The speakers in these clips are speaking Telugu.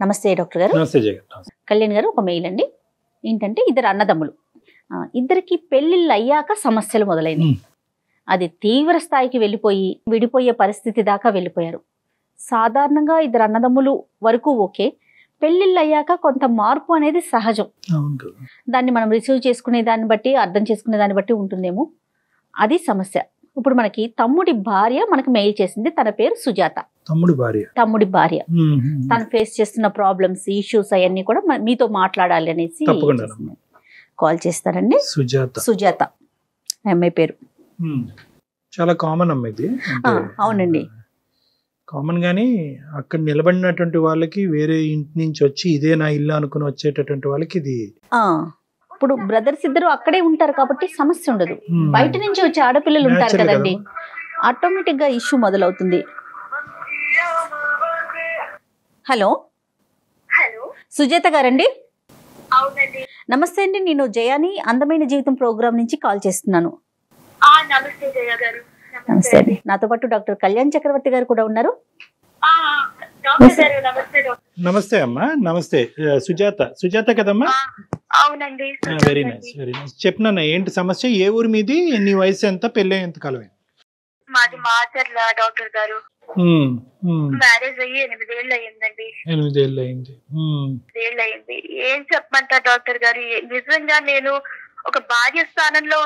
నమస్తే డాక్టర్ గారు. నమస్తే జయ. కళ్యాణ్ గారు, ఒక మెయిల్ అండి. ఏంటంటే ఇద్దరు అన్నదమ్ములు, ఇద్దరికి పెళ్లిళ్ళు అయ్యాక సమస్యలు మొదలైనవి. అది తీవ్ర స్థాయికి వెళ్ళిపోయి విడిపోయే పరిస్థితి దాకా వెళ్ళిపోయారు. సాధారణంగా ఇద్దరు అన్నదమ్ములు వరకు ఓకే, పెళ్లిళ్ళు అయ్యాక కొంత మార్పు అనేది సహజం. దాన్ని మనం రిసీవ్ చేసుకునే దాన్ని బట్టి, అర్థం చేసుకునే దాన్ని బట్టి ఉంటుందేమో. అది సమస్య. ఇప్పుడు మనకి తమ్ముడి భార్య మనకి మెయిల్ చేసింది. తన పేరు సుజాత. తమ్ముడి భార్య తను ఫేస్ చేస్తున్న ప్రాబ్లమ్స్, ఇష్యూస్ అవన్నీ కూడా మీతో మాట్లాడాలి అనేసి కాల్ చేస్తారండి. సుజాత అమ్మాయి పేరు. చాలా కామన్ అమ్మాయి. అవునండి, కామన్ గానీ అక్కడ నిలబడినటువంటి వాళ్ళకి, వేరే ఇంటి నుంచి వచ్చి ఇదే నా ఇల్లు అనుకుని వచ్చేటటువంటి వాళ్ళకి ఇది. ఇప్పుడు బ్రదర్స్ ఇద్దరు అక్కడే ఉంటారు కాబట్టి సమస్య ఉండదు. బయట నుంచి వచ్చే ఆడపిల్లలు ఉంటారు కదండి, ఆటోమేటిక్ గా ఇష్యూ మొదలవుతుంది. హలో సుజాత గారండి? నమస్తే అండి, నేను జయాని అందమైన జీవితం ప్రోగ్రామ్ నుంచి కాల్ చేస్తున్నాను. నమస్తే అండి. నాతో పాటు డాక్టర్ కళ్యాణ్ చక్రవర్తి గారు కూడా ఉన్నారు. నమస్తే అమ్మా. నమస్తే. సుజాత కదమ్మా? అవునండి. Very nice, very nice. చెప్పినా ఏంటి సమస్య? ఏ ఊరు మీది? నీ వయసు ఎంత? పెళ్ళి ఎంత కాలం? మాది మాచర్ల డాక్టర్ గారు. మ్యారేజ్ అయ్యి 8 ఏళ్ళు అయ్యిందండి. 8 ఏళ్ళు అయింది. ఏం చెప్పమంటారు డాక్టర్ గారు? నిజంగా నేను ఒక భార్య స్థానంలో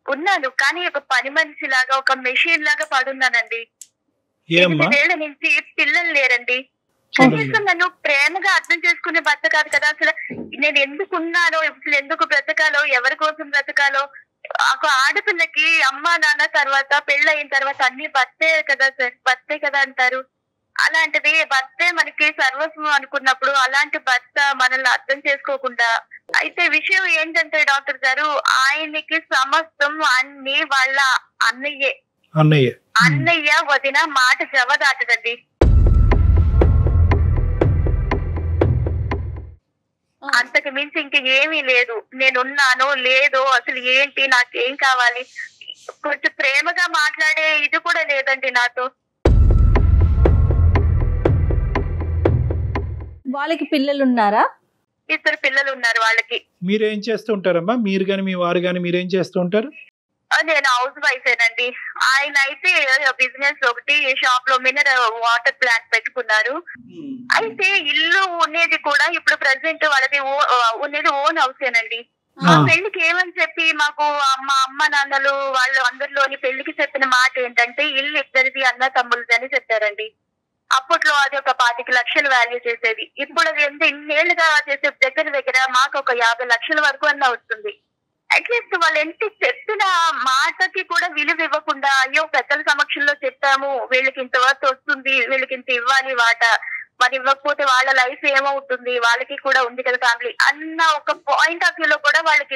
ఉన్నాను, కానీ ఒక పని మనిషి లాగా, ఒక మెషిన్ లాగా పడున్నానండి. 8 ఏళ్ల నుంచి పిల్లలు లేరండి. కనీసం నన్ను ప్రేమగా అర్థం చేసుకునే భర్త కాదు కదా. అసలు నేను ఎందుకున్నానో, అసలు ఎందుకు బ్రతకాలో, ఎవరి కోసం బ్రతకాలో. ఒక ఆడపిల్లకి అమ్మా నాన్న తర్వాత, పెళ్ళయిన తర్వాత అన్ని భర్తే కదా సార్, భర్తే కదా అంటారు. అలాంటిది భర్తే మనకి సర్వస్వం అనుకున్నప్పుడు అలాంటి భర్త మనల్ని అర్థం చేసుకోకుండా, అయితే విషయం ఏంటంటే డాక్టర్ గారు, ఆయనకి సమస్తం అన్ని వాళ్ళ అన్నయ్య వదిన మాట జవదాటదండి. అంతకు మించి ఇంక ఏమీ లేదు. నేనున్నానో లేదో, అసలు ఏంటి, నాకేం కావాలి, కొంచెం ప్రేమగా మాట్లాడే ఇది కూడా లేదండి నాతో. వాళ్ళకి పిల్లలు ఉన్నారా? 2 పిల్లలు ఉన్నారు వాళ్ళకి. మీరేం చేస్తూ ఉంటారమ్మా? మీరు గాని మీ వారు గాని మీరేం చేస్తూ ఉంటారు? నేను హౌస్ వైఫేనండి. ఆయన అయితే బిజినెస్ ఒకటి షాప్ లో మినరల్ వాటర్ ప్లాంట్ పెట్టుకున్నారు. అయితే ఇల్లు ఉండేది కూడా ఇప్పుడు ప్రెసెంట్ వాళ్ళది ఉండేది ఓన్ హౌసేనండి. మా పెళ్లికి ఏమని చెప్పి మాకు మా అమ్మ నాన్నలు వాళ్ళు అందరిలోని పెళ్లికి చెప్పిన మాట ఏంటంటే, ఇల్లు ఇద్దరిది అన్న తమ్ముళ్ళది అని చెప్పారండి. అప్పట్లో అది ఒక 25 లక్షలు వాల్యూ చేసేది. ఇప్పుడు అది ఇన్నేళ్లుగా చేసే దగ్గర మాకు ఒక 50 లక్షల వరకు అన్న వస్తుంది. అట్లీస్ట్ వాళ్ళు ఎంత చెప్పిన మాటకి కూడా విలువ ఇవ్వకుండా, అయ్యో పెద్దల సమక్షంలో చెప్పాము, వీళ్ళకి ఇంత వర్త్ వస్తుంది, వీళ్ళకి ఇంత ఇవ్వాలి వాట, మరి ఇవ్వకపోతే వాళ్ళ లైఫ్ ఏమవుతుంది, వాళ్ళకి కూడా ఉంది కదా ఫ్యామిలీ అన్న ఒక పాయింట్ ఆఫ్ వ్యూ లో కూడా వాళ్ళకి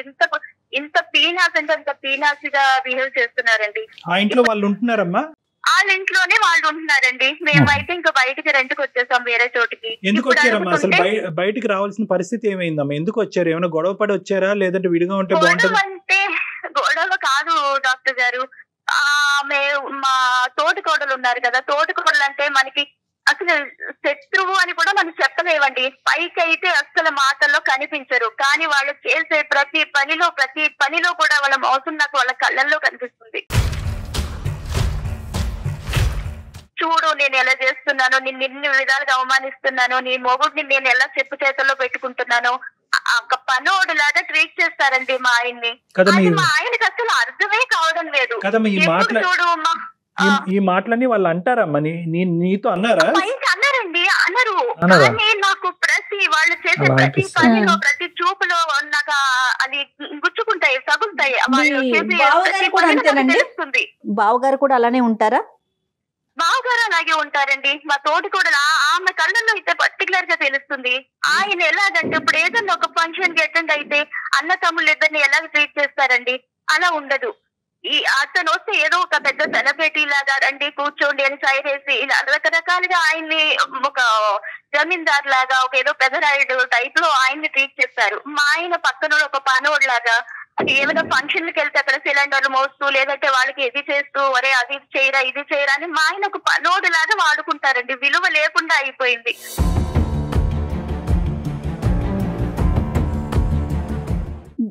ఇంత పీనాస్ అంటే అంత పీనాసిగా బిహేవ్ చేస్తున్నారండి. ఆ ఇంట్లో వాళ్ళు ఉంటున్నారమ్మా? వాళ్ళ ఇంట్లోనే వాళ్ళు ఉంటున్నారండి. మేమైతే ఇంకా బయటికి రెంట్కి వచ్చేసాం వేరే చోటికి. ఎందుకు వచ్చారమ్మా? అసలు బయటికి రావాల్సిన పరిస్థితి ఏమైందమ్మా? ఎందుకు వచ్చారు? ఏమైనా గొడవ పడి వచ్చారా, లేదంటే విడిగా ఉంటే బాగుంటుంది? అంటే గొడవ కాదు డాక్టర్ గారు. మా తోటి కోడలు ఉన్నారు కదా, తోటి కోడలు అంటే మనకి అసలు శత్రువు అని కూడా మనం చెప్పలేవండి. పైకి అయితే అసలు మాటల్లో కనిపించరు, కానీ వాళ్ళు చేసే ప్రతి పనిలో కూడా వాళ్ళ మోసం నాకు వాళ్ళ కళ్ళల్లో కనిపిస్తుంది. చూడు నేను ఎలా చేస్తున్నాను, నిన్ను ఇన్ని విధాలుగా అవమానిస్తున్నాను, నీ మొగుడిని నేను ఎలా చెప్పు చేతుల్లో పెట్టుకుంటున్నాను, ఒక పనోడు లాగా ట్రీట్ చేస్తారండి మా ఆయన్ని. మా ఆయనకి అసలు అర్థమే కావడం లేదు. చూడు ఈ మాటలన్నీ వాళ్ళు అంటారమ్మా? నీతో అన్నారా? అన్నారండి, అన్నారు. కానీ నాకు వాళ్ళు చేసే ప్రతి పనిలో, ప్రతి చూపులో నాకు అది గుచ్చుకుంటాయి, తగులుతాయి. బావగారు కూడా అలానే ఉంటారా? బావగారు అలాగే ఉంటారండి. మా తోటి కూడా ఆమె కళ్ళల్లో అయితే పర్టికులర్ గా తెలుస్తుంది. ఆయన ఎలాగంటే ఇప్పుడు ఏదన్నా ఒక ఫంక్షన్ కి అటెండ్ అయితే అన్న తమ్ముళ్ళు ఇద్దరిని ఎలా ట్రీట్ చేస్తారండి, అలా ఉండదు. అతను వస్తే ఏదో ఒక పెద్ద సెలబ్రిటీ లాగా రండి కూర్చోండి అని సైడ్ వేసి ఇలా రకరకాలుగా ఆయన్ని ఒక జమీందార్ లాగా, ఒక ఏదో పెదరాయుడు టైప్ లో ఆయన్ని ట్రీట్ చేస్తారు. మా ఆయన పక్కన ఒక పనోడు లాగా, అది ఏమైనా ఫంక్షన్కి వెళ్తే అక్కడ సిలిండర్లు మోస్తూ, లేదంటే వాళ్ళకి ఇది చేస్తూ, ఒరే అది చేయరా ఇది చేయరా అని మా ఆయన ఒక పనోడు లాగా వాడుకుంటారండి. విలువ లేకుండా అయిపోయింది.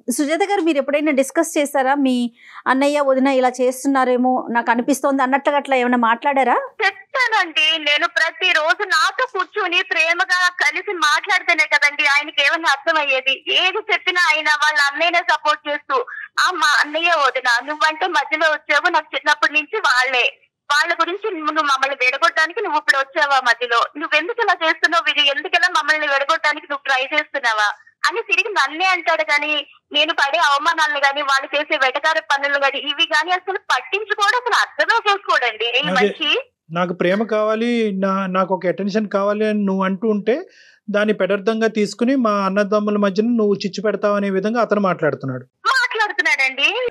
సుజాత గారు, మీరు ఎప్పుడైనా డిస్కస్ చేశారా? మీ అన్నయ్య వదిన ఇలా చేస్తున్నారేమో నాకు అనిపిస్తోంది అన్నట్టుగా అట్లా ఏమైనా మాట్లాడారా? చెప్తానండి, నేను ప్రతిరోజు నాతో కూర్చుని ప్రేమగా కలిసి మాట్లాడితేనే కదండి ఆయనకి ఏమైనా అర్థమయ్యేది. ఏది చెప్పినా ఆయన వాళ్ళ అన్నయ్యనే సపోర్ట్ చేస్తూ, మా అన్నయ్య వదిన నువ్వంటే మధ్యలో వచ్చావు, నాకు చిన్నప్పటి నుంచి వాళ్ళ గురించి నువ్వు మమ్మల్ని విడగొట్టడానికి నువ్వు ఇప్పుడు వచ్చావా మధ్యలో, నువ్వెందుకు ఇలా చేస్తున్నావు, ఇది ఎందుకలా మమ్మల్ని విడగొట్టడానికి నువ్వు ట్రై చేస్తున్నావా అని తిరిగి నన్నే అంటాడు. కానీ నేను పడే అవమానాలను గాని, వాళ్ళు చేసే వెటకార పనులు గాని, ఇవి గాని అసలు పట్టించుకోవడం, అసలు అర్థమే చేసుకోడండి ఈ మనిషి. నాకు ప్రేమ కావాలి, నాకు ఒక అటెన్షన్ కావాలి అని నువ్వు అంటూ ఉంటే దాన్ని పెడర్థంగా తీసుకుని మా అన్నదమ్ముల మధ్యన నువ్వు చిచ్చు పెడతావు అనే విధంగా అతను మాట్లాడుతున్నాడండి.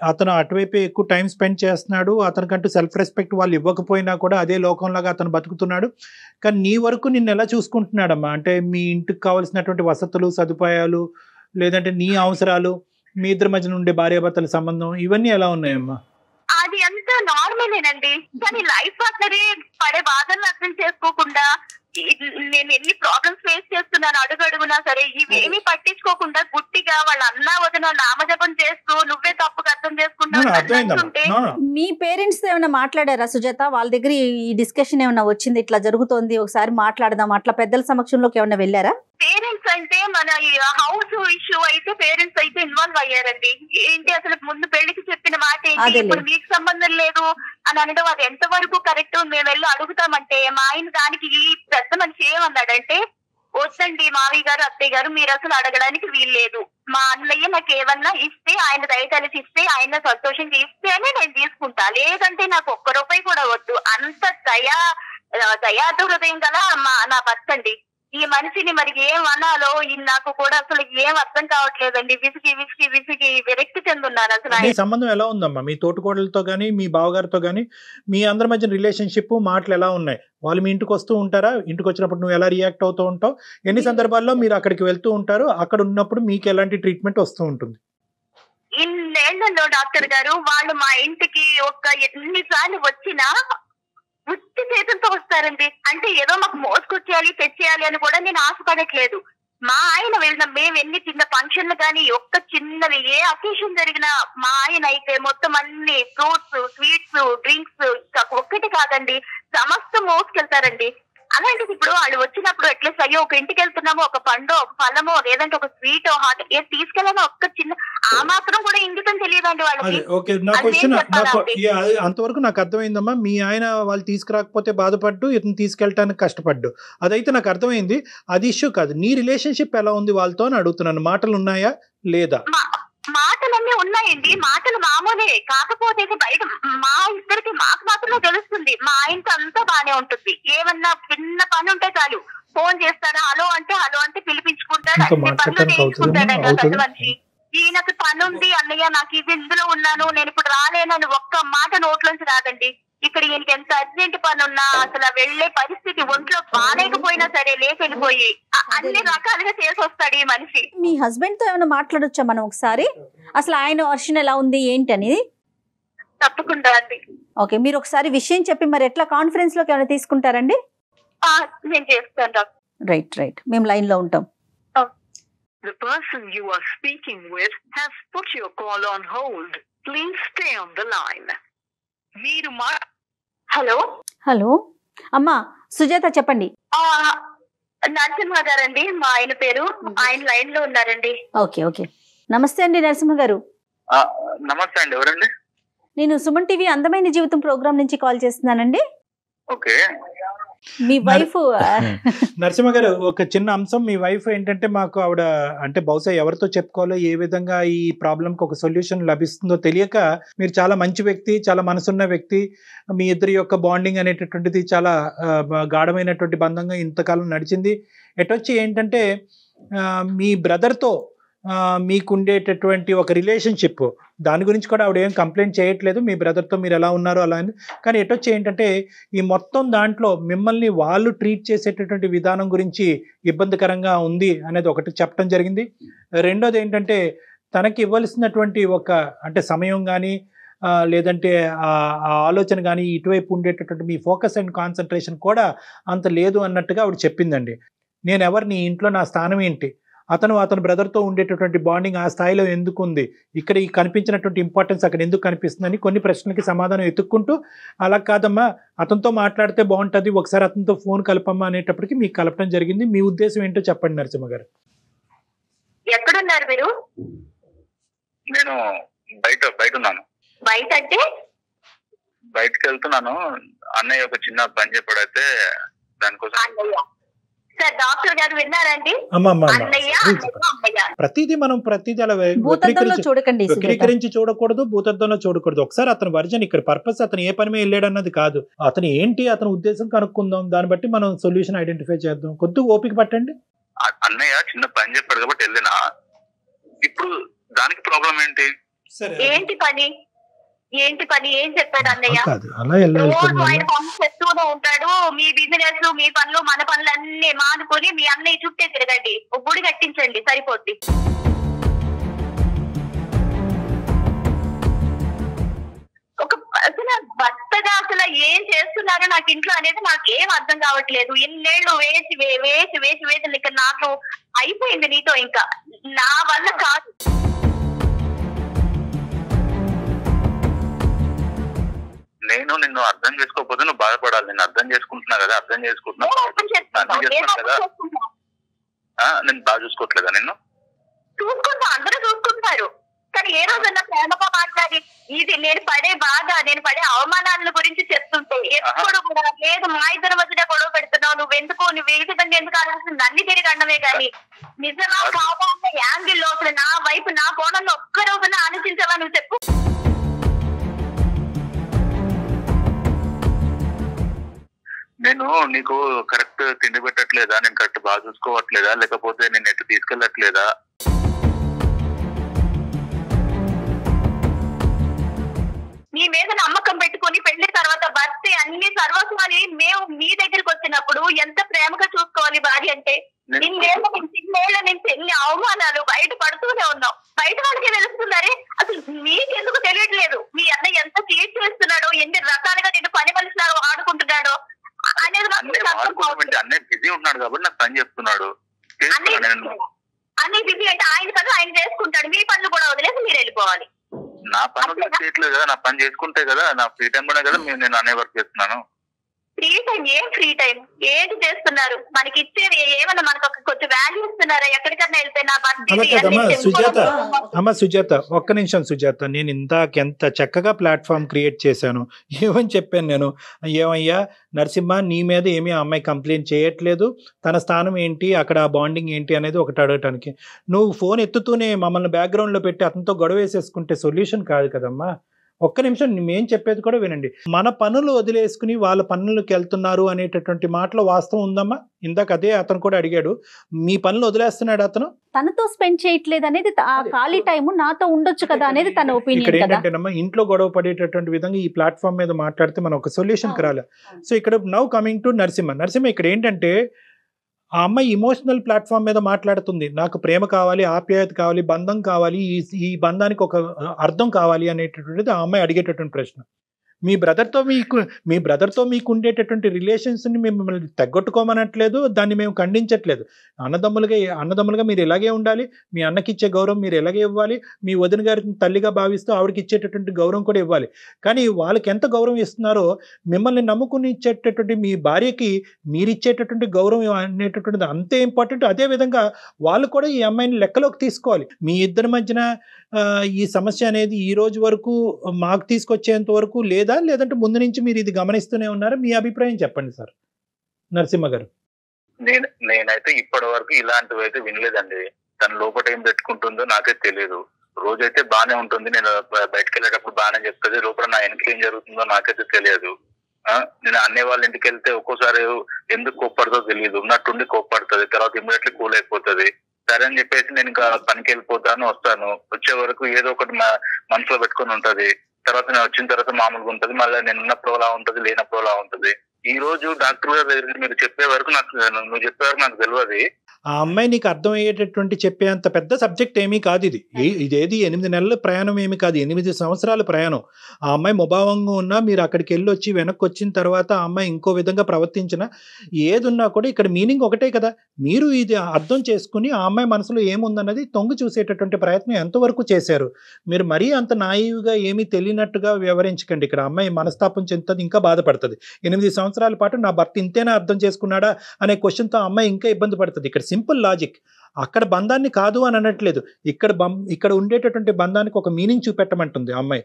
అతను అటువైపు ఎక్కువ టైం స్పెండ్ చేస్తున్నాడు. అతనికంటూ సెల్ఫ్ రెస్పెక్ట్ వాళ్ళు ఇవ్వకపోయినా కూడా అదే లోకంలాగా అతను బతుకుతున్నాడు. కానీ నీ వరకు నిన్ను ఎలా చూసుకుంటున్నాడమ్మా? అంటే మీ ఇంటికి కావాల్సినటువంటి వసతులు, సదుపాయాలు, లేదంటే నీ అవసరాలు, మీ ఇద్దరి మధ్యన ఉండే భార్యాభర్తల సంబంధం, ఇవన్నీ ఎలా ఉన్నాయమ్మా? అది అంతా నార్మలేనండి. కానీ లైఫ్ పార్ట్నరే పడే బాధలను అర్థం చేసుకోకుండా, నేను ఎన్ని ప్రాబ్లమ్స్ ఫేస్ చేస్తున్నాను అడుగడుగునా సరే, ఇవేమీ పట్టించుకోకుండా గుట్టిగా వాళ్ళ అన్న వదిన నామజపం చేస్తూ నువ్వే తప్పుగా అర్థం చేసుకుంటా. మీ పేరెంట్స్ ఏమైనా మాట్లాడారా సుజాత? వాళ్ళ దగ్గర ఈ డిస్కషన్ ఏమైనా వచ్చింది, ఇట్లా జరుగుతోంది, ఒకసారి మాట్లాడదాం, అట్లా పెద్దల సమక్షంలోకి ఏమైనా వెళ్ళారా? పేరెంట్స్ అంటే మన హౌస్ ఇష్యూ అయితే పేరెంట్స్ అయితే ఇన్వాల్వ్ అయ్యారండి. ఏంటి అసలు ముందు పెళ్లికి చెప్పిన మాట ఏంటి, ఇప్పుడు మీకు సంబంధం లేదు అని అనడం అది ఎంత వరకు కరెక్ట్? మేము వెళ్ళి అడుగుతామంటే మా ఆయన దానికి పెద్ద మనిషి ఏమన్నాడంటే, వద్దండి మావయ్య గారు అత్తయ్య గారు, మీరు అసలు అడగడానికి వీల్లేదు, మా అన్నయ్య నాకు ఏమన్నా ఇస్తే, ఆయన దయతలిసి ఇస్తే, ఆయన సంతోషంగా ఇస్తేనే నేను తీసుకుంటా, లేదంటే నాకు ఒక్క రూపాయి కూడా వద్దు. అంత దయాదు హృదయం గల నా భర్త అండి. ఈ మనిషిని మరి ఏం అనాలో నాకు కూడా అసలు ఏం అర్థం కావట్లేదండి. విసిగి విరక్తి చెందున్నారు. అసలు సంబంధం ఎలా ఉందమ్మా మీ తోటికోడలతో గానీ, మీ బావగారితో గానీ, మీ అందరి మధ్య రిలేషన్షిప్, మాటలు ఎలా ఉన్నాయి? వాళ్ళు మీ ఇంటికి వస్తూ ఉంటారా? ఇంటికి వచ్చినప్పుడు నువ్వు ఎలా రియాక్ట్ అవుతూ ఉంటావు? ఎన్ని సందర్భాల్లో మీరు అక్కడికి వెళ్తూ ఉంటారు? అక్కడ ఉన్నప్పుడు మీకు ఎలాంటి ట్రీట్మెంట్ వస్తూ ఉంటుంది? ఇన్నేళ్లలో డాక్టర్ గారు వాళ్ళు మా ఇంటికి ఎన్నిసార్లు వచ్చినా ఉత్తి చేతులతో వస్తారండి. అంటే ఏదో మాకు మోసుకొచ్చేయాలి, తెచ్చేయాలి అని కూడా నేను ఆశపడట్లేదు. మా ఆయన వెళ్ళిన మేము ఎన్ని చిన్న ఫంక్షన్లు కానీ, ఒక్క చిన్నది ఏ అకేషన్ జరిగినా మా ఆయన అయితే మొత్తం అన్ని ఫ్రూట్స్, స్వీట్స్, డ్రింక్స్ ఒక్కటి కాదండి, సమస్తం మోసుకెళ్తారండి. అలాంటిది ఇప్పుడు వాళ్ళు వచ్చినప్పుడు అట్లీస్ట్ అయ్యో ఒక ఇంటికి వెళ్తున్నామో, ఒక పండో, ఒక ఫలమో, లేదంటే ఒక స్వీట్ హాట్ ఏది తీసుకెళ్ళామో ఒక్క చిన్న ఆ మాత్రం కూడా ఇంగితం తెలియదండి వాళ్ళకి. అంతవరకు నాకు అర్థమైందమ్మా. మీ ఆయన వాళ్ళు తీసుకురాకపోతే బాధపడ్డు, ఇతను తీసుకెళ్ళటానికి కష్టపడ్డు, అదైతే నాకు అర్థమైంది. అది ఇష్యూ కాదు. నీ రిలేషన్షిప్ ఎలా ఉంది వాళ్ళతో అని అడుగుతున్నాను. మాటలు ఉన్నాయా లేదా? మాటలన్నీ ఉన్నాయండి, మాటలు మామూలే. కాకపోతే బయట మా ఇద్దరికి మాకు మాత్రమే తెలుస్తుంది. మా ఆయనతో అంతా బానే ఉంటుంది. ఏమన్నా చిన్న పని ఉంటే చాలు ఫోన్ చేస్తారా, హలో అంటే పిలిపించుకుంటాడు, అన్ని పనులు చేయించుకుంటాడు పెద్ద మనిషి. ఈయనకు పని ఉంది అన్నయ్య, నాకు ఇది ఇందులో ఉన్నాను, నేను ఇప్పుడు రాలేనని ఒక్క మాట నోట్లోంచి రాదండి. ఇక్కడ ఈయనకి ఎంత అర్జెంట్ పని ఉన్నా, అసలు వెళ్లే పరిస్థితి, ఒంట్లో బాగాలేకపోయినా సరే లేచి వెళ్ళిపోయి అన్ని రకాలుగా చేసి వస్తాడు ఈ మనిషి. మీ హస్బెండ్ తో ఏమైనా మాట్లాడొచ్చా మనం ఒకసారి? అసలు ఆయన వర్షన్ ఎలా ఉంది ఏంటి అనేది? తప్పకుండా అండి. ఓకే, మీరు ఒకసారి విషయం చెప్పి మరి ఎట్లా కాన్ఫరెన్స్ లోకి ఏమైనా తీసుకుంటారండి? నేను చేస్తాను. రైట్, మేము లైన్ లో ఉంటాం. The person you are speaking with has put your call on hold. Please stay on the line. మీరు హలో అమ్మా సుజాత చెప్పండి. నరసింహ గారండి మా ఆయన పేరు. ఆయన లైన్ లో ఉన్నారండి. ఓకే నమస్తే అండి నరసింహ గారు. నమస్తే అండి. ఎవరండి? నేను సుమన్ టీవీ అందమైన జీవితం ప్రోగ్రామ్ నుంచి కాల్ చేస్తున్నానండి. ఓకే. మీ వైఫ్ నరసింహ గారు, ఒక చిన్న అంశం. మీ వైఫ్ ఏంటంటే మాకు ఆవిడ అంటే బహుశా ఎవరితో చెప్పుకోవాలో, ఏ విధంగా ఈ ప్రాబ్లంకి ఒక సొల్యూషన్ లభిస్తుందో తెలియక, మీరు చాలా మంచి వ్యక్తి, చాలా మనసున్న వ్యక్తి, మీ ఇద్దరి యొక్క బాండింగ్ అనేటటువంటిది చాలా గాఢమైనటువంటి బంధంగా ఇంతకాలం నడిచింది. ఎటొచ్చి ఏంటంటే మీ బ్రదర్తో మీకుండేటటువంటి ఒక రిలేషన్షిప్, దాని గురించి కూడా ఆవిడ ఏం కంప్లైంట్ చేయట్లేదు, మీ బ్రదర్తో మీరు ఎలా ఉన్నారో అలా అని. కానీ ఎటొచ్చి ఏంటంటే ఈ మొత్తం దాంట్లో మిమ్మల్ని వాళ్ళు ట్రీట్ చేసేటటువంటి విధానం గురించి ఇబ్బందికరంగా ఉంది అనేది ఒకటి చెప్పడం జరిగింది. రెండోది ఏంటంటే తనకి ఇవ్వాల్సినటువంటి ఒక అంటే సమయం కానీ, లేదంటే ఆ ఆలోచన కానీ, ఇటువైపు ఉండేటటువంటి మీ ఫోకస్ అండ్ కాన్సన్ట్రేషన్ కూడా అంత లేదు అన్నట్టుగా ఆవిడ చెప్పిందండి. నేను ఎవరు, నీ ఇంట్లో నా స్థానం ఏంటి, అతని బ్రదర్తో ఉండేటటువంటి బాండింగ్ ఆ స్థాయిలో ఎందుకు ఉంది, ఇక్కడ ఈ కనిపించినటువంటి ఇంపార్టెన్స్ అక్కడ ఎందుకు కనిపిస్తుందని కొన్ని ప్రశ్నలకి సమాధానం ఎత్తుక్కుంటూ, అలా కాదమ్మా అతనితో మాట్లాడితే బాగుంటుంది, ఒకసారి అతనితో ఫోన్ కలపమ్మా అనేటప్పటికి మీకు కలపడం జరిగింది. మీ ఉద్దేశం ఏంటో చెప్పండి నరసింహ గారు. ఎక్కడున్నారు మీరు? నేను బయట ఉన్నాను. బయట అంటే? బయటకు వెళ్తున్నాను. అన్నయ్య ఒక చిన్న పని చెప్పాడైతే దానికోసం. అన్నయ్య సార్, డాక్టర్ గారు విన్నారండి? ప్రతిదీ అలా చూడకండి, వక్రీకరించి చూడకూడదు, భూతద్దంలో చూడకూడదు. ఒకసారి అతని వర్జన్ ఇక్కడ పర్పస్ అతను ఏ పని మీద వెళ్ళాడు అన్నది కాదు, అతను ఏంటి అతని ఉద్దేశం కనుక్కుందాం, దాన్ని బట్టి మనం సొల్యూషన్ ఐడెంటిఫై చేద్దాం. కొద్దిగా ఓపిక పట్టండి. అన్నయ్య చిన్న పని చెప్పాడు కాబట్టి వెళ్ళినా, ఇప్పుడు దానికి ప్రాబ్లం ఏంటి? ఏంటి పని ఏం చెప్పాడు అన్నయ్య? ఆయన పనులు చేస్తూనే ఉంటాడు. మీ బిజినెస్, మీ పనులు, మన పనులు అన్ని మానుకొని మీ అన్నయ్య చుట్టే తిరగండి, ఒక గుడి కట్టించండి, సరిపోద్ది. ఒక అసలు భర్తగా అసలు ఏం చేస్తున్నారో నాకు ఇంట్లో అనేది నాకు ఏం అర్థం కావట్లేదు. ఇన్నేళ్లు వేసి వేసి వేసి వేసి ఇక నాకు అయిపోయింది నీతో, ఇంకా నా వల్ల కాదు. నేను నిన్ను అర్థం చేసుకోకపోతే నువ్వు బాధపడాలి. నేను అర్థం చేసుకుంటున్నా కదా, అర్థం చేసుకుంటున్నా కదా. నేను బాగా చూసుకోవట్లేదా? నిన్ను చూసుకుంటా, అందరూ చూసుకుంటారు. కానీ ఏ రోజన్నా ప్రేమగా మాట్లాడి ఇది నేను పడే బాధ, నేను పడే అవమానాల గురించి చెప్తుంటే ఎప్పుడు కూడా లేదు, మా ఇద్దరి మధ్య గొడవ పెడుతున్నావు, నువ్వు ఏ విధంగా ఎందుకు ఆలోచిస్తుంది, అన్ని తిరిగి అన్నమే. కానీ నిజమా కాదా అన్న యాంగిల్లో అసలు నా వైపు, నా కోణంలో ఒక్క రోజున ఆలోచించావా నువ్వు చెప్పు. నేను నీకు కరెక్ట్ తిండి పెట్టట్లేదా, నేను కరెక్ట్ బాగా చూసుకోవట్లేదా, లేకపోతే నేను ఎటు తీసుకెళ్ళట్లేదా? మీ మీద నమ్మకం పెట్టుకుని పెళ్లి తర్వాత భర్త అన్ని సర్వస్వాన్ని మేము మీ దగ్గరికి వచ్చినప్పుడు ఎంత ప్రేమగా చూసుకోవాలి భార్య అంటే. ఇన్నేళ్ల నుంచి ఎన్ని అవమానాలు బయట పడుతూనే ఉన్నాం. బయట వాళ్ళకే తెలుస్తున్నారే, అసలు మీకెందుకు తెలియట్లేదు మీ అన్న ఎంత చీట్ చేస్తున్నాడో, ఎన్ని రకాలుగా నేను పని మనుషులు ఆడుకుంటున్నాడో అనేది. అన్నయ్య బిజీ ఉన్నాడు కాబట్టి నాకు పని చెప్తున్నాడు. అన్ని బిజీ అంటే ఆయన పనులు ఆయన చేసుకుంటాడు, మీ పనులు కూడా వదిలేసి మీరు వెళ్ళిపోవాలి. నా పనులు చేయట్లేదు కదా, నా పని చేసుకుంటే కదా, నా ఫ్రీ టైం కూడా కదా నేను అనే వర్క్ చేస్తున్నాను. ఫ్రీ టైం ఏం ఫ్రీ టైం ఏది చేస్తున్నారు? మనకి ఇచ్చేది ఏమన్నా మనకు కొంచెం వాల్యూ ఇస్తున్నారా? ఎక్కడికన్నా వెళ్తే నా సుజాత ఒక్క నిమిషం సుజాత, నేను ఇందాకెంత చక్కగా ప్లాట్ఫామ్ క్రియేట్ చేశాను. ఏమని చెప్పాను నేను, ఏమయ్యా నరసింహ నీ మీద ఏమీ ఆ అమ్మాయి కంప్లైంట్ చేయట్లేదు, తన స్థానం ఏంటి అక్కడ బాండింగ్ ఏంటి అనేది ఒకటి అడగటానికి. నువ్వు ఫోన్ ఎత్తుతూనే మమ్మల్ని బ్యాక్గ్రౌండ్లో పెట్టి అతనితో గొడవ వేసేసుకుంటే సొల్యూషన్ కాదు కదమ్మా. ఒక్క నిమిషం మేము చెప్పేది కూడా వినండి. మన పనులు వదిలేసుకుని వాళ్ళ పనులకు వెళ్తున్నారు అనేటటువంటి మాటలో వాస్తవం ఉందమ్మా. ఇందాక అదే అతను కూడా అడిగాడు, మీ పనులు వదిలేస్తున్నాడు అతను, తనతో స్పెండ్ చేయట్లేదు అనేది, ఆ ఖాళీ టైం నాతో ఉండొచ్చు కదా అనేది తన ఒపీనియన్. ఇక్కడ ఏంటంటేనమ్మా, ఇంట్లో గొడవ పడేటటువంటి విధంగా ఈ ప్లాట్ఫామ్ మీద మాట్లాడితే మనం ఒక సొల్యూషన్కి రాలే. సో ఇక్కడ నౌ కమింగ్ టు నరసింహ. ఇక్కడ ఏంటంటే ఆ అమ్మాయి ఇమోషనల్ ప్లాట్ఫామ్ మీద మాట్లాడుతుంది, నాకు ప్రేమ కావాలి, ఆప్యాయత కావాలి, బంధం కావాలి, ఈ బంధానికి ఒక అర్థం కావాలి అనేటటువంటిది ఆ అమ్మాయి అడిగేటటువంటి ప్రశ్న. మీ బ్రదర్తో మీకు ఉండేటటువంటి రిలేషన్స్ని మిమ్మల్ని తగ్గొట్టుకోమనట్లేదు, దాన్ని మేము ఖండించట్లేదు. అన్నదమ్ములుగా మీరు ఇలాగే ఉండాలి, మీ అన్నకి ఇచ్చే గౌరవం మీరు ఎలాగే ఇవ్వాలి, మీ వదిన గారిని తల్లిగా భావిస్తూ ఆవిడకి ఇచ్చేటటువంటి గౌరవం కూడా ఇవ్వాలి. కానీ వాళ్ళకి ఎంత గౌరవం ఇస్తున్నారో మిమ్మల్ని నమ్ముకుని ఇచ్చేటటువంటి మీ భార్యకి మీరు ఇచ్చేటటువంటి గౌరవం అనేటటువంటిది అంతే ఇంపార్టెంట్. అదేవిధంగా వాళ్ళు కూడా ఈ అమ్మాయిని లెక్కలోకి తీసుకోవాలి. మీ ఇద్దరి మధ్యన ఈ సమస్య అనేది ఈ రోజు వరకు మాకు తీసుకొచ్చేంత వరకు లేదంటే ముందు నుంచి మీరు ఇది గమనిస్తూనే ఉన్నారా? మీ అభిప్రాయం చెప్పండి సార్ నరసింహ గారు. నేనైతే ఇప్పటి వరకు ఇలాంటివి అయితే వినలేదండి. తన లోపల ఏం పెట్టుకుంటుందో నాకే తెలియదు. రోజైతే బాగానే ఉంటుంది, నేను బయటకు వెళ్ళేటప్పుడు బాగానే చెప్తుంది, లోపల నా వెనక ఏం జరుగుతుందో నాకైతే తెలియదు. నేను అన్నయ్య వాళ్ళ ఇంటికి వెళ్తే ఒక్కోసారి ఎందుకు కోప్పడుతో తెలియదు, ఉన్నట్టుండి కోప్పడుతుంది, తర్వాత ఇమ్మీడియట్లీ కూల్ అయిపోతుంది. సరే అని చెప్పేసి నేను ఇంకా పనికి వెళ్ళిపోతాను, వస్తాను, వచ్చే వరకు ఏదో ఒకటి మనసులో పెట్టుకుని ఉంటది. తర్వాత నేను వచ్చిన తర్వాత మామూలుగా ఉంటది, మళ్ళీ నేను ఉన్నప్పుడు అలా ఉంటది, లేనప్పుడు అలా ఉంటది. ఈ రోజు డాక్టర్ గారి దగ్గరికి మీరు చెప్పే వరకు నువ్వు చెప్పే వరకు నాకు తెలియదు. ఆ అమ్మాయి నీకు అర్థమయ్యేటటువంటి చెప్పేంత పెద్ద సబ్జెక్ట్ ఏమీ కాదు ఇది. ఇదేది 8 నెలల ప్రయాణం ఏమి కాదు, 8 సంవత్సరాల ప్రయాణం. ఆ అమ్మాయి ముభావంగా ఉన్నా మీరు అక్కడికి వెళ్ళి వచ్చి వెనక్కి వచ్చిన తర్వాత ఆ అమ్మాయి ఇంకో విధంగా ప్రవర్తించినా ఏదున్నా కూడా ఇక్కడ మీనింగ్ ఒకటే కదా. మీరు ఇది అర్థం చేసుకుని ఆ అమ్మాయి మనసులో ఏముందన్నది తొంగి చూసేటటువంటి ప్రయత్నం ఎంతవరకు చేశారు. మీరు మరీ అంత నాయివ్గా ఏమీ తెలియనట్టుగా వివరించకండి. ఇక్కడ అమ్మాయి మనస్తాపం చెందుతుంది, ఇంకా బాధపడుతుంది. 8 సంవత్సరాల పాటు నా భర్త ఇంతేనా అర్థం చేసుకున్నాడా అనే క్వశ్చన్తో ఆ అమ్మాయి ఇంకా ఇబ్బంది పడుతుంది. ఇక్కడ సింపుల్ లాజిక్, అక్కడ బంధాన్ని కాదు అని అనట్లేదు, ఇక్కడ ఉండేటటువంటి బంధానికి ఒక మీనింగ్ చూపెట్టమంటుంది అమ్మాయి.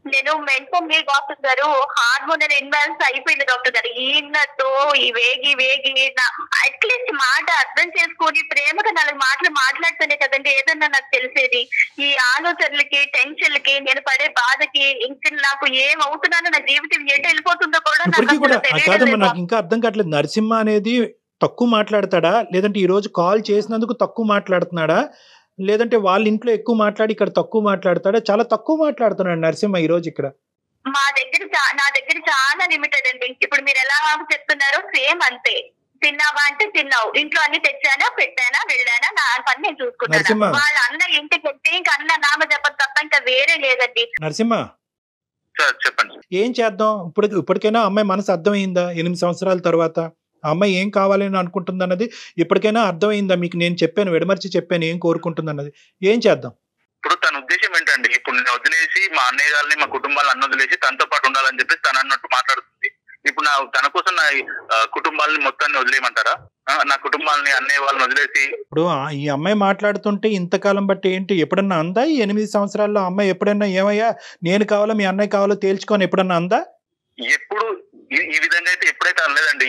నేను మెంటల్లీ డాక్టర్ గారు హార్మోనల్ ఇన్బ్యాలెన్స్ అయిపోయింది డాక్టర్ గారు. ఈయనతో ఈ వేగి అట్లీస్ట్ మాట అర్థం చేసుకొని ప్రేమగా 4 మాటలు మాట్లాడితేనే కదండి ఏదన్నా నాకు తెలిసేది. ఈ ఆలోచనలకి టెన్షన్లకి నేను పడే బాధకి ఇంకా నాకు ఏమవుతున్నానో నా జీవితం ఎటు వెళ్ళిపోతుందో కూడా నాకు ఇంకా అర్థం కావట్లేదు. నరసింహ అనేది తక్కువ మాట్లాడతాడా, లేదంటే ఈ రోజు కాల్ చేసినందుకు తక్కువ మాట్లాడుతున్నాడా, లేదంటే వాళ్ళ ఇంట్లో ఎక్కువ మాట్లాడి ఇక్కడ తక్కువ మాట్లాడతాడా? చాలా తక్కువ మాట్లాడుతున్నాడు నరసింహ ఈ రోజు ఇక్కడ. నా దగ్గర చాలా లిమిటెడ్ అండి. ఇప్పుడు మీరు ఎలా చెప్తున్నారో సేమ్ అంతే. తిన్నావా అంటే తిన్నావు, ఇంట్లో అన్ని తెచ్చానా పెట్టానా వెళ్ళానా నా పని నేను చూసుకున్నాను. వాళ్ళ అన్న ఇంటికి వెళ్తే ఇంకా అన్న నామ చెప్పదు తప్ప ఇంకా వేరే లేదండి. నరసింహ చెప్పండి, ఏం చేద్దాం? ఇప్పటికైనా అమ్మాయి మనసు అర్థమైందా? 8 సంవత్సరాల తర్వాత ఆ అమ్మాయి ఏం కావాలని అనుకుంటుంది అన్నది ఇప్పటికైనా అర్థమైందా మీకు? నేను చెప్పాను, విడమర్చి చెప్పాను ఏం కోరుకుంటుంది అన్నది. ఏం చేద్దాం? ఇప్పుడు తన ఉద్దేశం ఏంటండి? ఇప్పుడు నేను వదిలేసి మా అన్నయ్య గారిని మా కుటుంబాలను అన్న వదిలేసి తనతో పాటు ఉండాలని చెప్పేసి తను అన్నట్టు మాట్లాడుతుంది. ఇప్పుడు తన కోసం నా కుటుంబాలని మొత్తాన్ని వదిలేయమంటారా? నా కుటుంబాలని అన్నయ్య వాళ్ళని వదిలేసి ఇప్పుడు ఈ అమ్మాయి మాట్లాడుతుంటే ఇంతకాలం బట్టి ఏంటి ఎప్పుడన్నా అందా? ఈ 8 సంవత్సరాల్లో అమ్మాయి ఎప్పుడన్నా ఏమయ్యా నేను కావాలో మీ అన్నయ్య కావాలో తేల్చుకొని ఎప్పుడన్నా అందా? ఎప్పుడు ఈ విధంగా అయితే ఎప్పుడైతే అనలేదండి.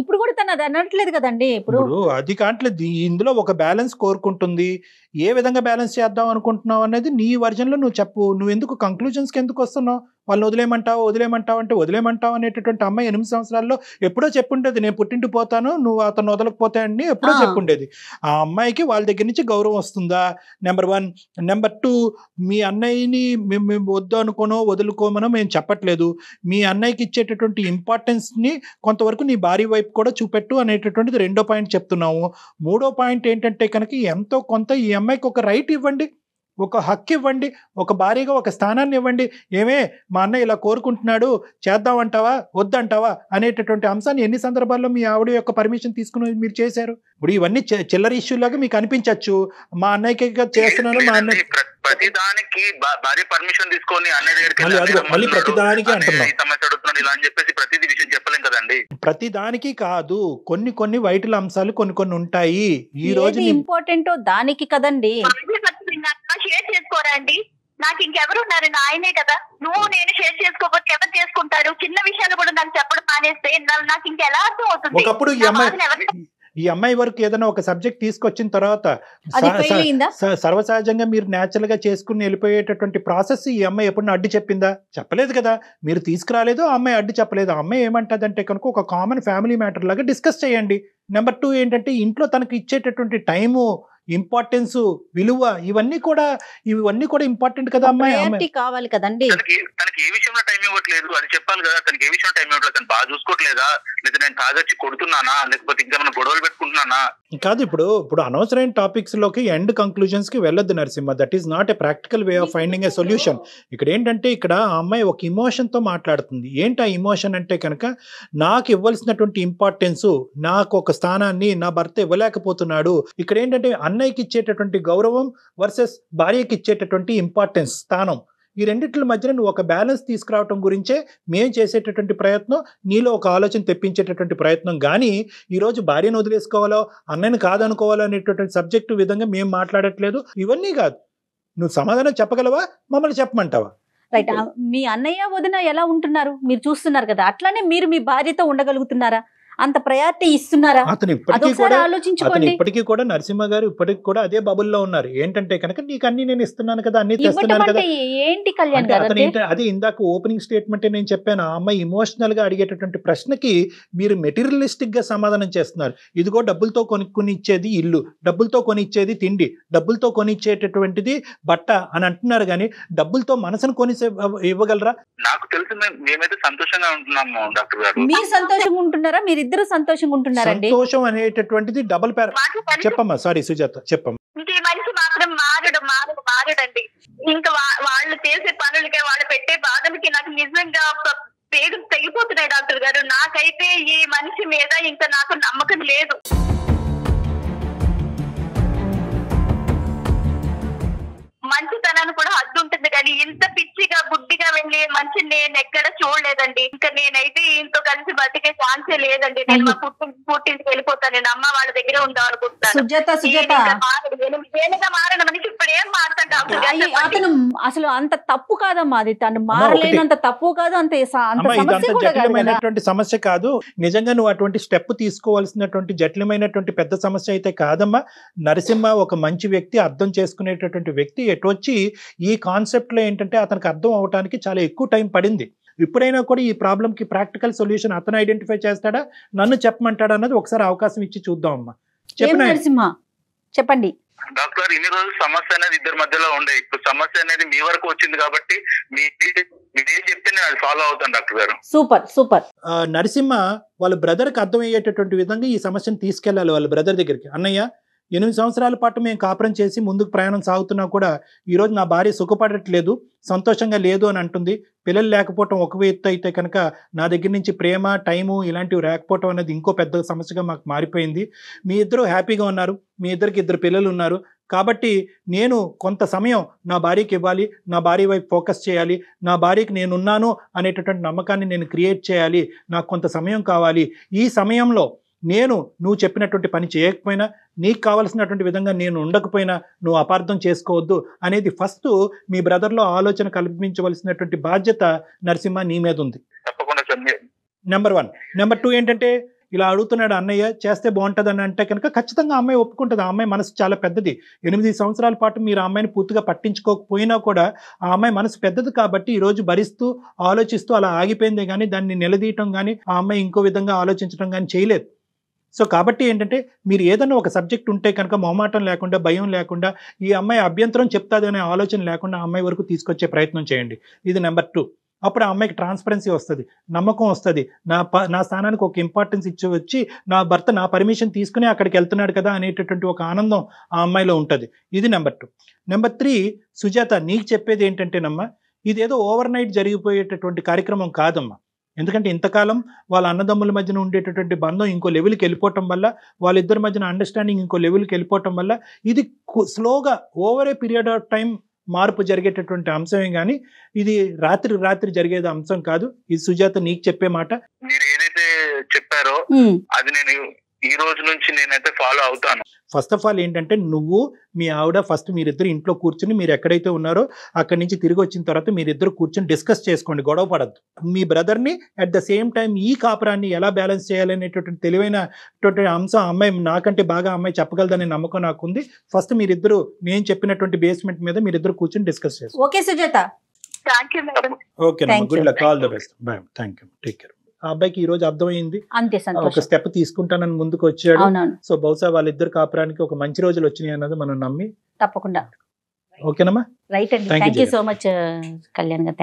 ఇప్పుడు కూడా తను అది అనట్లేదు కదండి. ఇప్పుడు అది కావట్లేదు. ఇందులో ఒక బ్యాలెన్స్ కోరుకుంటుంది. ఏ విధంగా బ్యాలెన్స్ చేద్దాం అనుకుంటున్నావు అనేది నీ వర్జన్ లో నువ్వు చెప్పు. నువ్వు ఎందుకు కంక్లూజన్స్ కి ఎందుకు వస్తున్నావు? వాళ్ళని వదిలేమంటావు అంటే వదిలేమంటావు అనేటటువంటి అమ్మాయి 8 సంవత్సరాల్లో ఎప్పుడో చెప్పుండేది, నేను పుట్టింటి పోతాను నువ్వు అతను వదలకపోతే అని ఎప్పుడో చెప్పుండేది. ఆ అమ్మాయికి వాళ్ళ దగ్గర నుంచి గౌరవం వస్తుందా? నెంబర్ 1. నెంబర్ 2, మీ అన్నయ్యని మేము వద్దు అనుకోనో వదులుకోమనో మేము చెప్పట్లేదు. మీ అన్నయ్యకి ఇచ్చేటటువంటి ఇంపార్టెన్స్ ని కొంతవరకు నీ భార్య వైపు కూడా చూపెట్టు అనేటటువంటిది 2వ పాయింట్ చెప్తున్నాము. 3వ పాయింట్ ఏంటంటే కనుక ఎంతో కొంత ఈ అమ్మాయికి ఒక రైట్ ఇవ్వండి, ఒక హక్కు ఇవ్వండి, ఒక భారీగా ఒక స్థానాన్ని ఇవ్వండి. ఏమే మా అన్నయ్య ఇలా కోరుకుంటున్నాడు చేద్దామంటావా వద్దంటావా అనేటటువంటి అంశాన్ని ఎన్ని సందర్భాల్లో మీ ఆవిడ యొక్క పర్మిషన్ తీసుకుని మీరు చేశారు? ఇప్పుడు ఇవన్నీ చిల్లర ఇష్యూలాగా మీకు అనిపించవచ్చు. మా అన్నయ్యకి చేస్తున్నాను, మా అన్నయ్య ప్రతిదానికి భార్య పర్మిషన్ తీసుకొని అన్నయ్య మళ్ళీ ప్రతిదానికి అంటున్నాం. ఇలా అని చెప్పేసి ప్రతిదీ విషయం చెప్పలేం కదండి. ప్రతిదానికి కాదు, కొన్ని వైటల్ అంశాలు కొన్ని ఉంటాయి. ఈ రోజు ఇంపార్టెంట్ దానికి కదండి. షేర్ చేసుకోరా అండి? నాకు ఇంకెవరున్నారు? నా ఆయనే కదా. నువ్వు నేను షేర్ చేసుకోకపోతే ఎవరు చేసుకుంటారు? చిన్న విషయాలు కూడా నాకు చెప్పడం మానేస్తే నాకు ఇంకెలా అర్థం అవుతుంది? ఒకప్పుడు ఈ అమ్మాయి వరకు ఏదైనా ఒక సబ్జెక్ట్ తీసుకొచ్చిన తర్వాత సర్వసహజంగా మీరు న్యాచురల్ గా చేసుకుని వెళ్ళిపోయేటటువంటి ప్రాసెస్ ఈ అమ్మాయి ఎప్పుడన్నా అడ్డు చెప్పిందా? చెప్పలేదు కదా. మీరు తీసుకురాలేదు, ఆ అమ్మాయి అడ్డు చెప్పలేదు. ఆ అమ్మాయి ఏమంటదంటే కనుక ఒక కామన్ ఫ్యామిలీ మ్యాటర్ లాగా డిస్కస్ చేయండి. నెంబర్ 2 ఏంటంటే ఇంట్లో తనకు ఇచ్చేటటువంటి టైము, ఇంపార్టెన్స్, విలువ ఇవన్నీ కూడా ఇంపార్టెంట్ కదా. అమ్మాయి కావాలి కదండి. తనకి ఏ విషయంలో టైం ఇవ్వట్లేదు అది చెప్పాలి కదా. తనకి ఏ విషయంలో టైం ఇవ్వట్లేదు, తను బాగా చూసుకోవట్లేదా, లేదా నేను తాగొచ్చి కొడుతున్నానా, లేకపోతే ఇంకేమైనా గొడవలు పెట్టుకుంటున్నానా? కాదు, ఇప్పుడు అనవసరమైన టాపిక్స్ లోకి ఎండ్ కంక్లూజన్స్ కి వెళ్ళొద్దు Narasimha. That is not a practical way of finding a solution. ఇక్కడ ఏంటంటే ఇక్కడ ఆ అమ్మాయి ఒక ఇమోషన్ తో మాట్లాడుతుంది. ఏంటి ఆ ఇమోషన్ అంటే కనుక నాకు ఇవ్వాల్సినటువంటి ఇంపార్టెన్స్, నాకు ఒక స్థానాన్ని నా భర్త ఇవ్వలేకపోతున్నాడు. ఇక్కడ ఏంటంటే అన్నయ్యకి ఇచ్చేటటువంటి గౌరవం వర్సెస్ భార్యకి ఇచ్చేటటువంటి ఇంపార్టెన్స్, స్థానం, ఈ రెండిట్ల మధ్యన నువ్వు ఒక బ్యాలెన్స్ తీసుకురావటం గురించే మేము చేసేటటువంటి ప్రయత్నం, నీలో ఒక ఆలోచన తెప్పించేటటువంటి ప్రయత్నం. కానీ ఈరోజు భార్యను వదిలేసుకోవాలో అన్నయ్యను కాదనుకోవాలో అనేటటువంటి సబ్జెక్టు విధంగా మేము మాట్లాడట్లేదు. ఇవన్నీ కాదు. నువ్వు సమాధానం చెప్పగలవా, మమ్మల్ని చెప్పమంటావా? రైట్. మీ అన్నయ్య వదిన ఎలా ఉంటున్నారు మీరు చూస్తున్నారు కదా, అట్లానే మీరు మీ భార్యతో ఉండగలుగుతున్నారా? అంత ప్రయారిటీ ఇస్తున్నారా? అతను ఇప్పటికీ అదొకసారి కూడా ఆలోచించుకోండి. ఇప్పటికీ కూడా నరసింహ గారు ఇప్పటికి కూడా అదే బబుల్లో ఉన్నారు. ఏంటంటే కనుక నీకు అన్ని నేను ఇస్తున్నాను కదా, అన్ని ఇవ్వటం తెస్తున్నాను అంటే కదా. ఏంటి కళ్యాణ్ అంటే గారు? అతను అంటే ఏంటి, అదే ఇందాక ఓపెనింగ్ స్టేట్మెంట్ నేను చెప్పాను, ఆ అమ్మాయి ఇమోషనల్ గా అడిగేటటువంటి ప్రశ్నకి మీరు మెటీరియలిస్టిక్ గా సమాధానం చేస్తున్నారు. ఇదిగో డబ్బులతో కొని ఇచ్చేది ఇల్లు, డబ్బులతో కొని ఇచ్చేది తిండి, డబ్బులతో కొని ఇచ్చేటటువంటిది బట్ట అని అంటున్నారు. కానీ డబ్బులతో మనసును కొని ఇవ్వగలరా? నాకు తెలిసి మేమైతే సంతోషంగా ఉంటున్నాము డాక్టర్ గారు. మీరు సంతోషంగా ఉంటున్నారా? మీరిద్దరు సంతోషంగా ఉంటున్నారండి? సంతోషం అనేటటువంటిది డబుల్ పేర. చెప్పమ్మా, సారీ సుజాత చెప్పమ్మా. ఇంక ఈ మనిషి మాత్రం మారడండి. ఇంకా వాళ్ళు చేసే పనులకి, వాళ్ళు పెట్టే బాధలకి నాకు నిజంగా పేరు తెగిపోతున్నాయి డాక్టర్ గారు. నాకైతే ఈ మనిషి మీద ఇంకా నాకు నమ్మకం లేదు. మంచితనాన్ని కూడా హద్దు ఉంటుంది, కానీ ఇంత పిచ్చిగా గుడ్డిగా వెళ్ళి మంచి నేను ఎక్కడ చూడలేదండి. ఇంకా నేనైతే ఇంతో కలిసి బతికే ఛాన్సే లేదండి. నేను మా పుట్టింటికి వెళ్ళిపోతాను. నేను అమ్మ వాళ్ళ దగ్గరే ఉందాం అనుకుంటాను. సుజాత మారిన మనిషి ఇప్పుడు ఏం మారుతాను డాక్టర్ గారు? అతను అసలు అంత తప్పు కాదమ్మా, అది తను మారలేనంత తప్పు కాదు, అంత సమస్య కూడా కాదు. జటిలమైనటువంటి సమస్య కాదు. నిజంగా నువ్వు అటువంటి స్టెప్ తీసుకోవాల్సినటువంటి జటిలమైనటువంటి పెద్ద సమస్య అయితే కాదమ్మా. నరసింహ ఒక మంచి వ్యక్తి, అర్థం చేసుకునేటటువంటి వ్యక్తి. ఎటొచ్చి ఈ కాన్సెప్ట్ లో ఏంటంటే అతనికి అర్థం అవడానికి చాలా ఎక్కువ టైం పడింది. ఇప్పుడైనా కూడా ఈ ప్రాబ్లం కి ప్రాక్టికల్ సొల్యూషన్ అతను ఐడెంటిఫై చేస్తాడా, నన్ను చెప్పమంటాడా అన్నది ఒకసారి అవకాశం ఇచ్చి చూద్దాం అమ్మా. నరసింహ చెప్పండి. డాక్టర్, ఇన్ని రోజులు సమస్య అనేది ఇద్దరి మధ్యలో ఉండే, ఇప్పుడు సమస్య అనేది మీ వరకు వచ్చింది కాబట్టి మీరేం చెప్తే నేను అది ఫాలో అవుతాను డాక్టర్ గారు. Super super. నరసింహ వాళ్ళ బ్రదర్ కి అర్థమయ్యేటటువంటి విధంగా ఈ సమస్యను తీసుకెళ్లాలి వాళ్ళ బ్రదర్ దగ్గరికి. అన్నయ్య, 8 సంవత్సరాల పాటు మేము కాపురం చేసి ముందుకు ప్రయాణం సాగుతున్నా కూడా ఈరోజు నా భార్య సుఖపడట్లేదు, సంతోషంగా లేదు అని అంటుంది. పిల్లలు లేకపోవటం ఒక ఎత్తు అయితే కనుక నా దగ్గర నుంచి ప్రేమ, టైము ఇలాంటివి లేకపోవటం అనేది ఇంకో పెద్ద సమస్యగా మాకు మారిపోయింది. మీ ఇద్దరు హ్యాపీగా ఉన్నారు, మీ ఇద్దరికి 2 పిల్లలు ఉన్నారు. కాబట్టి నేను కొంత సమయం నా భార్యకి ఇవ్వాలి, నా భార్య వైపు ఫోకస్ చేయాలి, నా భార్యకి నేనున్నాను అనేటటువంటి నమ్మకాన్ని నేను క్రియేట్ చేయాలి, నాకు కొంత సమయం కావాలి. ఈ సమయంలో నువ్వు చెప్పినటువంటి పని చేయకపోయినా, నీకు కావలసినటువంటి విధంగా నేను ఉండకపోయినా నువ్వు అపార్థం చేసుకోవద్దు అనేది ఫస్ట్ మీ బ్రదర్లో ఆలోచన కల్పించవలసినటువంటి బాధ్యత నరసింహ నీ మీద ఉంది. నెంబర్ 1. నెంబర్ 2 ఏంటంటే, ఇలా అడుగుతున్నాడు అన్నయ్య, చేస్తే బాగుంటుంది అని అంటే కనుక ఖచ్చితంగా అమ్మాయి ఒప్పుకుంటుంది. ఆ అమ్మాయి మనసు చాలా పెద్దది. 8 సంవత్సరాల పాటు మీరు ఆ అమ్మాయిని పూర్తిగా పట్టించుకోకపోయినా కూడా ఆ అమ్మాయి మనసు పెద్దది కాబట్టి ఈరోజు భరిస్తూ ఆలోచిస్తూ అలా ఆగిపోయిందే కానీ దాన్ని నిలదీయటం కానీ ఆ అమ్మాయి ఇంకో విధంగా ఆలోచించడం కానీ చేయలేదు. సో కాబట్టి ఏంటంటే, మీరు ఏదన్నా ఒక సబ్జెక్ట్ ఉంటే కనుక మొహమాటం లేకుండా, భయం లేకుండా, ఈ అమ్మాయి అభ్యంతరం చెప్తాది అనే ఆలోచన లేకుండా ఆ అమ్మాయి వరకు తీసుకొచ్చే ప్రయత్నం చేయండి. ఇది నెంబర్ 2. అప్పుడు ఆ అమ్మాయికి ట్రాన్స్పరెన్సీ వస్తుంది, నమ్మకం వస్తుంది. నా స్థానానికి ఒక ఇంపార్టెన్స్ ఇచ్చి వచ్చి నా భర్త నా పర్మిషన్ తీసుకుని అక్కడికి వెళ్తున్నాడు కదా అనేటటువంటి ఒక ఆనందం ఆ అమ్మాయిలో ఉంటుంది. ఇది నెంబర్ 2. నెంబర్ 3, సుజాత నీకు చెప్పేది ఏంటంటేనమ్మా, ఇదేదో ఓవర్ నైట్ జరిగిపోయేటటువంటి కార్యక్రమం కాదమ్మా. ఎందుకంటే ఇంతకాలం వాళ్ళ అన్నదమ్ముల మధ్యన ఉండేటటువంటి బంధం ఇంకో లెవెల్కి వెళ్ళిపోవటం వల్ల, వాళ్ళిద్దరి మధ్యన అండర్స్టాండింగ్ ఇంకో లెవెల్కి వెళ్ళిపోవటం వల్ల ఇది స్లోగా over a period of time మార్పు జరిగేటటువంటి అంశమే కానీ ఇది రాత్రి జరిగేది అంశం కాదు. ఇది సుజాత నీకు చెప్పే మాట. మీరు ఏదైతే చెప్పారో అది నేను ఈ రోజు నుంచి నేనైతే ఫాలో అవుతాను. ఫస్ట్ ఆఫ్ ఆల్ ఏంటంటే, నువ్వు మీ ఆవిడ ఫస్ట్ మీరిద్దరు ఇంట్లో కూర్చుని, మీరు ఎక్కడైతే ఉన్నారో అక్కడి నుంచి తిరిగి వచ్చిన తర్వాత మీరిద్దరు కూర్చొని డిస్కస్ చేసుకోండి, గొడవ పడద్దు. మీ బ్రదర్ని అట్ ద సేమ్ టైం ఈ కాపురాన్ని ఎలా బ్యాలెన్స్ చేయాలనేటువంటి తెలివైనటువంటి అంశం అమ్మాయి నాకంటే బాగా అమ్మాయి చెప్పగలదనే నమ్మకం నాకు ఉంది. ఫస్ట్ మీరిద్దరు నేను చెప్పినటువంటి బేస్మెంట్ మీద మీరిద్దరు కూర్చొని డిస్కస్ చేసుకోండి. Okay Sujatha, okay, good luck, all the best, bye, thank you, take care. ఆ అబ్బాయికి ఈ రోజు అర్థమైంది, అంతే, ఒక స్టెప్ తీసుకుంటానని ముందుకు వచ్చాడు. సో బహుశా వాళ్ళిద్దరు కాపురానికి ఒక మంచి రోజులు వచ్చినాయి అన్నది మనం నమ్మి తప్పకుండా. ఓకేనమ్మా, రైట్ అండి. Thank you so much Kalyan గారు.